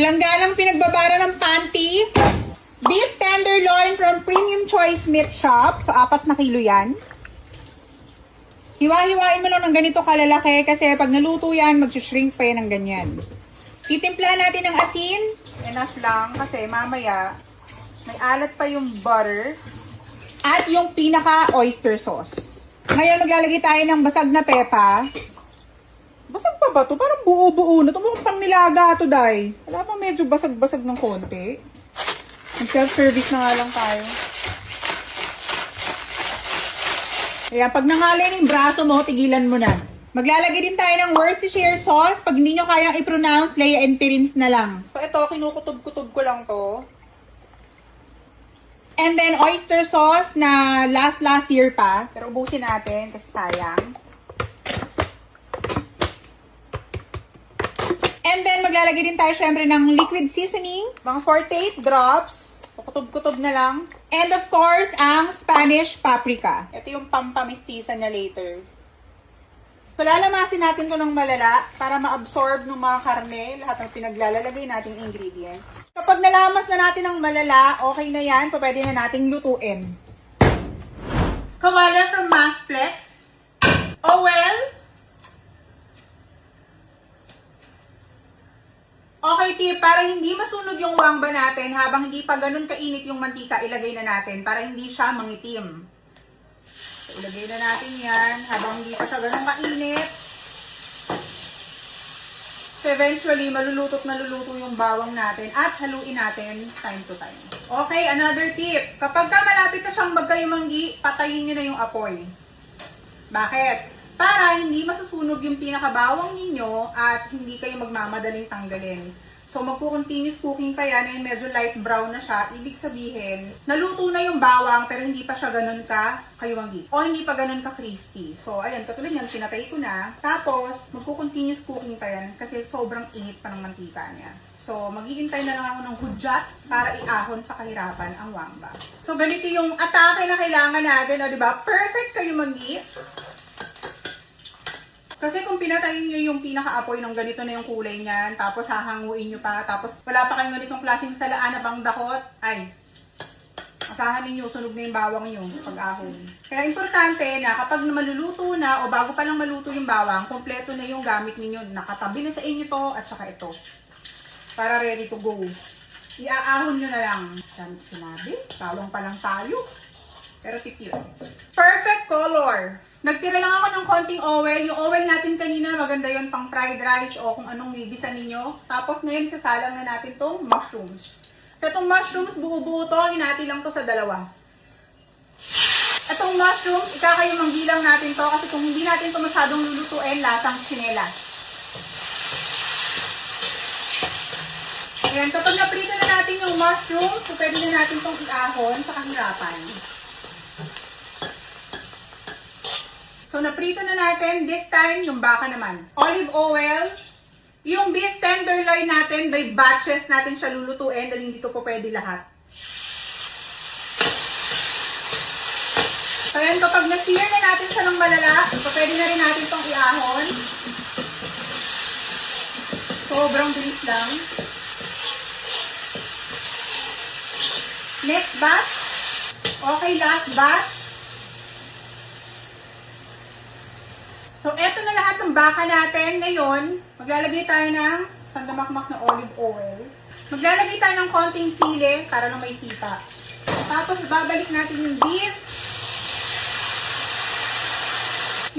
Langganang pinagbabara ng panty. Beef tenderloin from Premium Choice Meat Shop. So, 4 na kilo yan. Hiwa-hiwain mo lang ng ganito kalalaki kasi pag naluto yan, mag-shrink pa yan ng ganyan. Titimplahan natin ng asin. Enough lang kasi mamaya may alat pa yung butter at yung pinaka-oyster sauce. Ngayon maglalagay tayo ng basag na pepa. Basag pa ba to? Parang buo-buo na. Mukhang pang nilaga to, day. Wala pa medyo basag-basag ng konti. Self-service na nga lang tayo. Ayan, pag nangalay yung braso mo, tigilan mo na. Maglalagay din tayo ng Worcestershire sauce. Pag hindi nyo kayang i-pronounce, Leia and Perrins na lang. So ito, kinukutob-kutob ko lang to. And then oyster sauce na last year pa. Pero ubusin natin kasi sayang. And then maglalagay din tayo syempre ng liquid seasoning. Mga 48 drops. Kutob-kutob na lang. And of course, ang Spanish paprika. Ito yung pampamistisan na later. So, lalamasin natin to ng malala para ma-absorb ng mga karne, lahat ng pinaglalagay nating ingredients. Kapag nalamas na natin ng malala, okay na yan, pwede na nating lutuin. Kawala from Masflex. Oh well. Okay, tip, para hindi masunog yung wangba natin, habang hindi pa ganun kainit yung mantika, ilagay na natin para hindi siya mangitim. So, ilagay na natin yan habang hindi pa siya ganun kainit. So, eventually, maluluto yung bawang natin at haluin natin time to time. Okay, another tip. Kapag ka malapit na siyang magkayumanggi, patayin nyo na yung apoy. Bakit? Para hindi masusunog yung pinakabawang ninyo at hindi kayo magmamadaling tanggalin. So, magpo-continuous cooking pa yan and medyo light brown na siya. Ibig sabihin, naluto na yung bawang pero hindi pa siya ganun kayuwanggi. O hindi pa ganun ka-crispy. So, ayan, katulad yan, pinatay ko na. Tapos, magpo-continuous cooking pa yan kasi sobrang init pa ng mantika niya. So, maghihintay na lang ako ng hudyat para iahon sa kahirapan ang wangba. So, ganito yung atake na kailangan natin, o diba? Perfect kayuwanggi. Kasi kung pinatayin nyo yung pinaka-apoy ng ganito na yung kulay niyan, tapos hahanguin nyo pa, tapos wala pa kayong ganitong klaseng salaan na dakot, ay, asahan ninyo, sunog na yung bawang nyo pag-ahon. Kaya importante na kapag maluluto na o bago pa lang maluto yung bawang, kompleto na yung gamit ninyo. Nakatabi na sa inyo to at saka ito. Para ready to go. Iaahon nyo na lang. Saan sinabi? Bawang pa lang tayo. Pero tip yun. Perfect color! Nagtira lang ako ng konting oil. Yung oil natin kanina, maganda yun pang fried rice o kung anong nibisa ninyo. Tapos ngayon, sasalang na natin tong mushrooms. So, itong mushrooms, buo-buo to. Hinati lang to sa dalawa. Itong mushrooms, ikakayumanggi lang natin to kasi kung hindi natin to masyadong lulutuin, lasang tsinelas. Ayan, kapag naprito na natin yung mushrooms, so pwede na natin tong iahon sa kahirapan. So, naprito na natin. This time, yung baka naman. Olive oil. Yung beef tenderloin natin, by batches natin siya lulutuin dahil hindi ito po pwede lahat. So, yan, kapag na-sear na natin siya ng malala, so pwede na rin natin itong iahon. Sobrang bilis lang. Next batch. Okay, last batch. So, eto na lahat ng baka natin. Ngayon, maglalagay tayo ng sandamakmak na olive oil. Maglalagay tayo ng konting sili para lang may sipa. Tapos, babalik natin yung beef.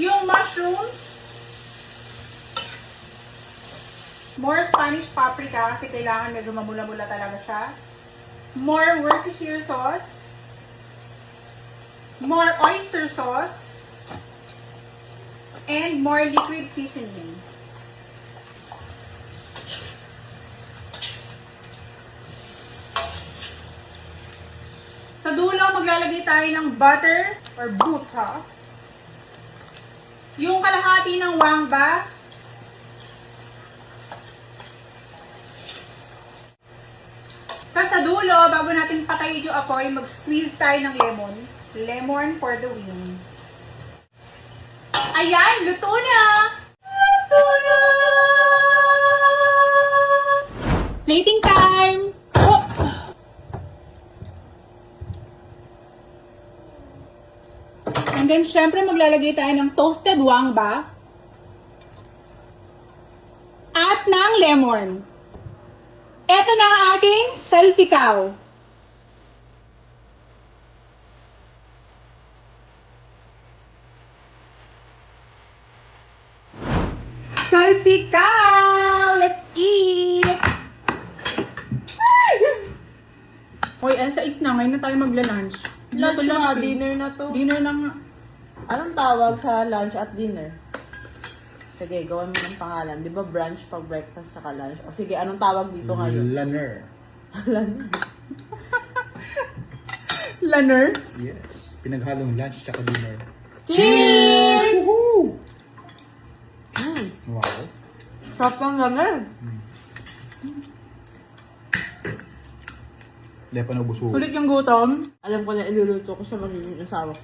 Yung mushrooms. More Spanish paprika kasi kailangan medyo mamula-mula talaga siya. More Worcestershire sauce. More oyster sauce. And more liquid seasoning. Sa dulo, maglalagay tayo ng butter or butter. Yung kalahati ng wangba. Tapos sa dulo, bago natin patayin yung apoy, mag-squeeze tayo ng lemon. Lemon for the win. Ayan, luto na! Luto na! Plating time! Oh! And then, syempre, maglalagay tayo ng toasted wangba at ng lemon. Ito na ang ating salpikaw. Salpikaw! Let's eat! Hoy, Elsa, is na. Ngayon na tayo magla-lunch. Lunch na, dinner na to. Dinner na nga. Anong tawag sa lunch at dinner? Sige, gawan mo ng pangalan. Di ba brunch pag breakfast saka lunch? O sige, anong tawag dito ngayon? Lunner. Lunch. Lunner? Yes. Pinaghalong lunch tsaka dinner. Cheers! Woohoo! Wow. Sarap ng lunner. Hindi pa nabuso. Sulit yung gutom. Alam ko na iluluto ko sa magiging asawa ko.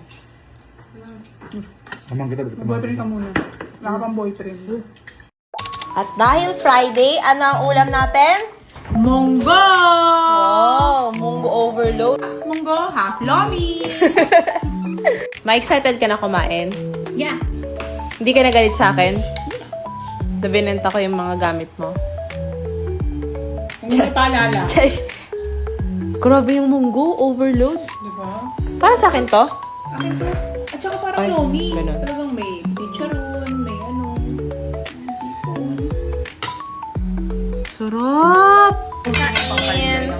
Amang kita. Boyfriend ka muna. Wala ka pang boyfriend. At dahil Friday, ano ang ulam natin? Munggo! Oh, munggo overload. Munggo, half lomi! Ma-excited ka na kumain? Yeah. Hindi ka nagalit sa akin? Na binenta ko yung mga gamit mo? Kung may paalala. Chay! Grabe yung munggo, overload. Diba? Para sa akin to? Akin to. At saka parang Ay, lomi. ganun. Talagang may chicharon, may ano. hipon. Sarap! Kain!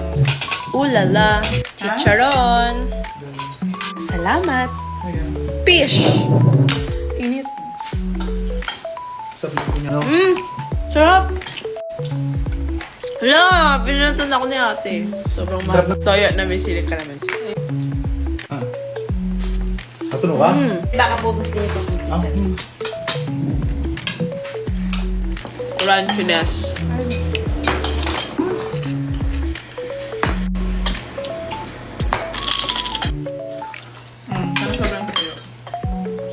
Ulala! Chicharon! Salamat! Fish! Init! Sarap! Hala! Pinuntan ako ni ate. Sobrang mahal. Toyo na may silik ka naman siya. Katuno ka? Baka po gusto niyo itong crunchiness. Sobrang tuyo.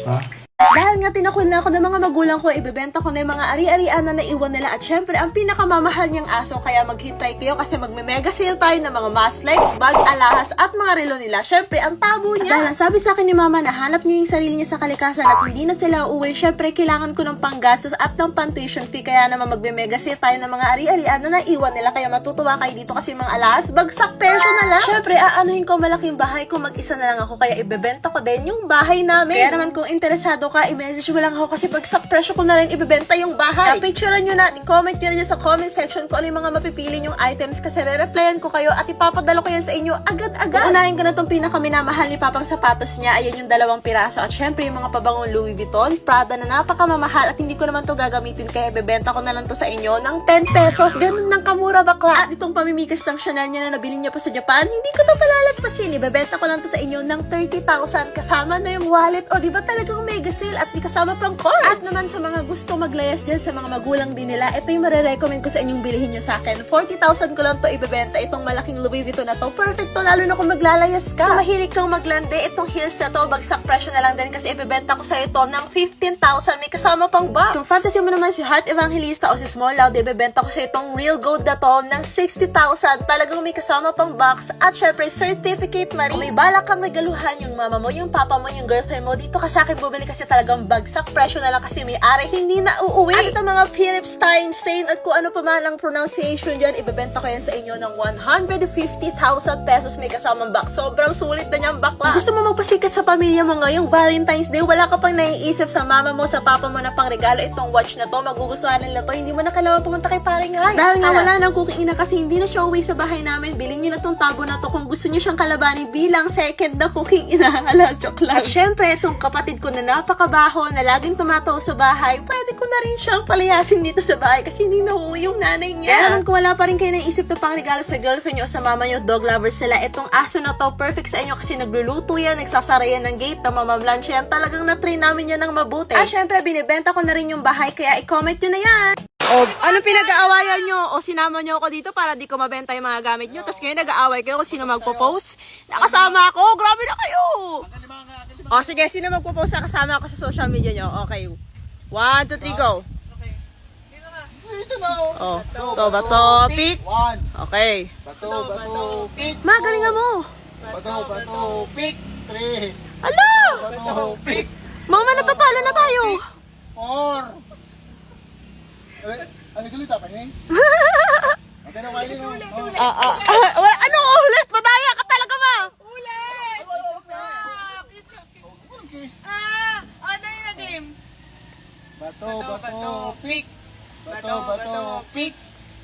Ha? Dahil nga tinakot na ako ng mga magulang ko, ibebenta ko na yung mga ari-arian na naiwan nila at syempre ang pinakamamahal niyang aso kaya maghintay kayo kasi magme-mega sale tayo ng mga mask flex, bag, alahas at mga relo nila. Syempre ang tabo niya. Dahil ang sabi sa akin ni mama na hanap niya yung sarili niya sa kalikasan at hindi na sila uuwi, syempre kailangan ko ng panggastos at ng pang-tuition fee kaya naman magme-mega sale tayo ng mga ari-arian na naiwan nila kaya matutuwa kayo dito kasi mga alahas, bagsak presyo na lang. Syempre aanuhin ko malaking bahay ko, mag-isa na lang ako kaya ibebenta ko din yung bahay namin. Kaya naman kung interesado ka, i-message mo lang ako kasi bagsak presyo ko na rin ibebenta yung bahay. Picturean nyo na, i-comment nyo na dyan sa comment section kung ano yung mga mapipili yung items kasi re-replyan ko kayo at ipapadala ko yan sa inyo agad-agad. Unahin ko na itong pinakaminamahal ni Papang sapatos niya. Ayan yung 2 piraso at syempre yung mga pabangong Louis Vuitton, Prada na napakamamahal at hindi ko naman to gagamitin kaya ibebenta ko na lang to sa inyo ng 10 pesos. Ganun ng kamura bakla. At itong pamimikas ng Chanel niya na nabili niya pa sa Japan, hindi ko to palalagpasin. Ibebenta ko lang to sa inyo ng 30,000 kasama na yung wallet. O diba talagang mega sale at di kasama pang cards. At naman sa mga gusto maglayas dyan sa mga magulang din nila, ito yung marirecommend ko sa inyong bilihin nyo sa akin. 40,000 ko lang to ibebenta itong malaking Louis Vuitton na to. Perfect to lalo na kung maglalayas ka. Kung mahilig kang maglande, itong heels na to, bagsak presyo na lang din kasi ibebenta ko sa ito ng 15,000 may kasama pang box. Kung fantasy mo naman si Heart Evangelista o si Small Loud, ibebenta ko sa itong real gold na to ng 60,000. Talagang may kasama pang box at syempre certificate Marie. Kung may balak kang regaluhan yung mama mo, yung papa mo, yung girlfriend mo, dito ka sa akin bumili kasi talagang bagsak presyo na lang kasi may ari hindi na uuwi. At ito mga Philips Stein at kung ano pa man ang pronunciation dyan, ibebenta ko yan sa inyo ng 150,000 pesos may kasamang box. Sobrang sulit na niyang bakla. Kung gusto mo magpasikat sa pamilya mo ngayong Valentine's Day, wala ka pang naiisip sa mama mo, sa papa mo na pang regalo itong watch na to, magugustuhan nila to, hindi mo na kailangan pumunta kay paring Hay. Dahil nga wala nang cooking ina kasi hindi na siya uwi sa bahay namin, bilhin nyo na tong tabo na to kung gusto nyo siyang kalabanin bilang second na cooking ina. Ala, joke lang. At syempre, itong kapatid ko na napakabaho na laging tumataw sa bahay, pwede ko na rin siyang palayasin dito sa bahay kasi hindi na uuwi yung nanay niya. Kaya naman kung wala pa rin kayo naisip na pang regalo sa girlfriend nyo o sa mama nyo, dog lovers sila, itong aso na to, perfect sa inyo kasi nagluluto yan, nagsasara yan ng gate, namamablansya yan, talagang na-train namin yan ng mabuti. At syempre, binibenta ko na rin yung bahay, kaya i-comment nyo na yan. O, anong pinag-aawayan nyo? O sinama nyo ako dito para di ko mabenta yung mga gamit nyo, tapos ngayon nag-aaway kayo kung sino magpo-post. Nakasama ako, grabe na kayo! O sige, sino magpo-post na kasama ako sa social media nyo? Okay. 1, 2, 3, go! Oh, bato, pick. One. Okay. Bato, pick. Magalingan mo. Bato, pick. Three. Ala! Bato, pick. Mama, natatalo na tayo. Four. Ano tuloy tapos eh? Ate na kainin mo. Ano ulit? Madaya ka talaga, ma. Ulit! Kiss. Ano yung na-game? Bato, pick. Bato, pick.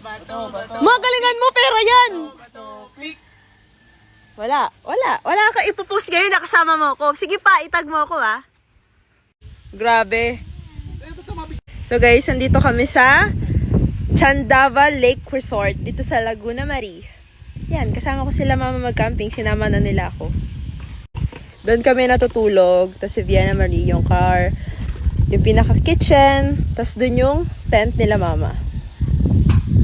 Bato, Magalingan mo, pera yan. pick. Wala ka ipopost ngayon, nakasama mo ko. Sige pa, itag mo ako, ha. Grabe. So guys, nandito kami sa Chandava Lake Resort dito sa Laguna Marie. Yan, kasama ko sila mama mag-camping, sinama na nila ako. Doon kami natutulog, tapos si Vienna Marie yung car, yung pinaka-kitchen, tapos doon yung tent nila mama.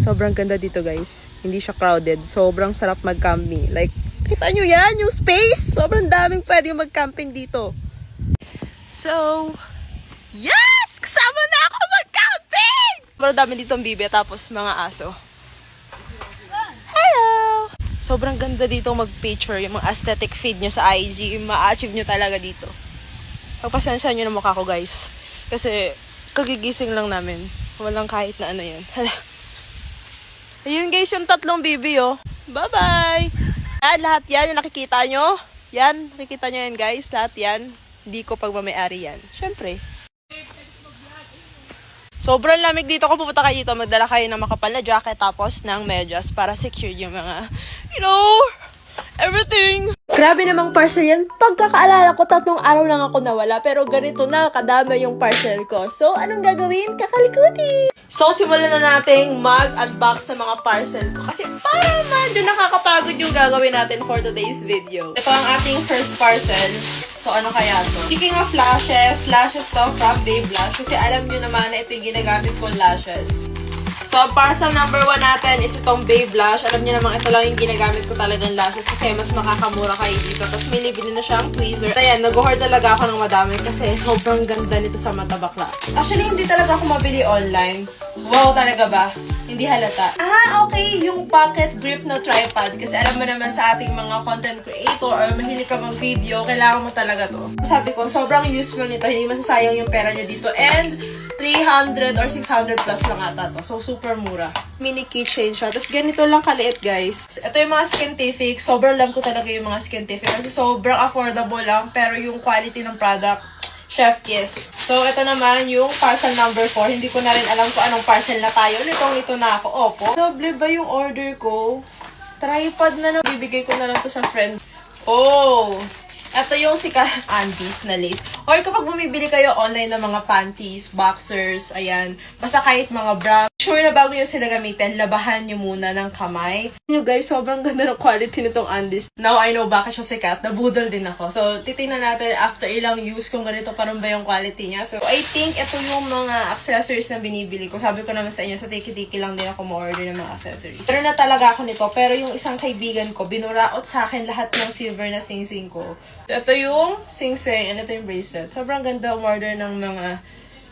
Sobrang ganda dito guys. Hindi siya crowded. Sobrang sarap mag-camping. Like, kita nyo yan, yung space! Sobrang daming pwede mag-camping dito. So, yes! Kasama na ako mag-camping! Sobrang dami dito ang bibi, tapos mga aso. Hello! Sobrang ganda dito mag-picture, yung mga aesthetic feed nyo sa IG, yung ma-achieve nyo talaga dito. Pagpasensya nyo na mukha ko guys. Kasi, kagigising lang namin. Walang kahit na ano yan. Ayun guys, yung tatlong bibi oh. Bye-bye! Yan, lahat yan, yung nakikita nyo. Yan, nakikita nyo yan guys, lahat yan. Hindi ko pagmamayari yan. Siyempre. Sobrang lamig dito. Kung pupunta kayo dito, magdala kayo ng makapal na jacket tapos ng medyas para secure yung mga, everything. Grabe namang parcel yan. Pagkakaalala ko, 3 araw lang ako nawala. Pero ganito na, kadami yung parcel ko. So, anong gagawin? Kakalikuti! So, simulan na nating mag-unbox ng mga parcel ko. Kasi parang medyo nakakapagod yung gagawin natin for today's video. Ito ang ating first parcel. So, ano kaya to? Speaking of lashes to from Babe Lash. Kasi alam nyo naman na ito yung ginagamit kong lashes. So, parcel number 1 natin is itong Babe Lash. Alam niyo naman, ito lang yung ginagamit ko talagang lashes kasi mas makakamura kayo dito. Tapos may libre na siyang tweezer. Ayan, nag-hoard talaga ako ng madami kasi sobrang ganda nito sa mata bakla. Actually, hindi talaga ako mabili online. Wow, talaga ba? Hindi halata. Okay, yung pocket grip na tripod. Kasi alam mo naman sa ating mga content creator or mahilig ka mag-video, kailangan mo talaga to. Sabi ko, sobrang useful nito. Hindi masasayang yung pera nyo dito. And 300 or 600 plus lang ata to. So, super mura. Mini keychain siya. Tapos, ganito lang kaliit, guys. So, ito yung mga Skintific. Sobrang love ko talaga yung mga Skintific. Kasi sobrang affordable lang. Pero yung quality ng product, chef kiss. So, ito naman yung parcel number 4. Hindi ko na rin alam kung anong parcel na tayo. Litong-lito na ako. Opo. Doble ba yung order ko? Tripod na lang. Bibigay ko na lang to sa friend. Oh! Ito yung sikat undies na lace. Or kapag bumibili kayo online ng mga panties, boxers, ayan, basta kahit mga bra, sure na bago nyo sila gamitin, labahan nyo muna ng kamay. Nyo guys, sobrang ganda ng quality nitong undies. Now I know bakit siya sikat. Nabudol din ako. So, titingnan natin after ilang use kung ganito pa rin ba yung quality niya. So, I think ito yung mga accessories na binibili ko. Sabi ko naman sa inyo, sa tiki-tiki lang din ako ma-order ng mga accessories. Pero na talaga ako nito. Pero yung isang kaibigan ko, binuraot sa akin lahat ng silver na sing-sing ko. So, ito yung sing-sing and ito yung bracelet. Sobrang ganda umorder ng mga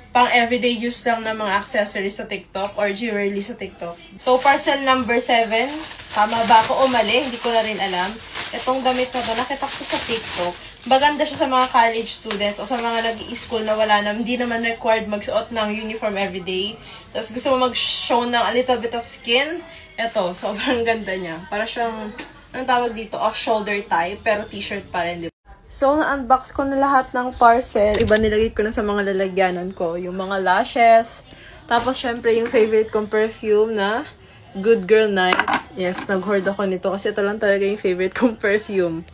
pang everyday use lang ng mga accessories sa TikTok or jewelry sa TikTok. So, parcel number 7. Tama ba ako o mali? Hindi ko na rin alam. Itong damit na to, nakita ko sa TikTok. Maganda siya sa mga college students o sa mga nag-i-school na wala na, hindi naman required magsuot ng uniform everyday. Tapos gusto mo mag-show ng a little bit of skin. Ito, sobrang ganda niya. Para siyang, anong tawag dito? Off-shoulder type, pero t-shirt pa rin, di ba? So, na-unbox ko na lahat ng parcel. Iba nilagay ko na sa mga lalagyanan ko. Yung mga lashes. Tapos, syempre, yung favorite kong perfume na Good Girl Night. Yes, nag-hoard ako nito kasi ito lang talaga yung favorite kong perfume.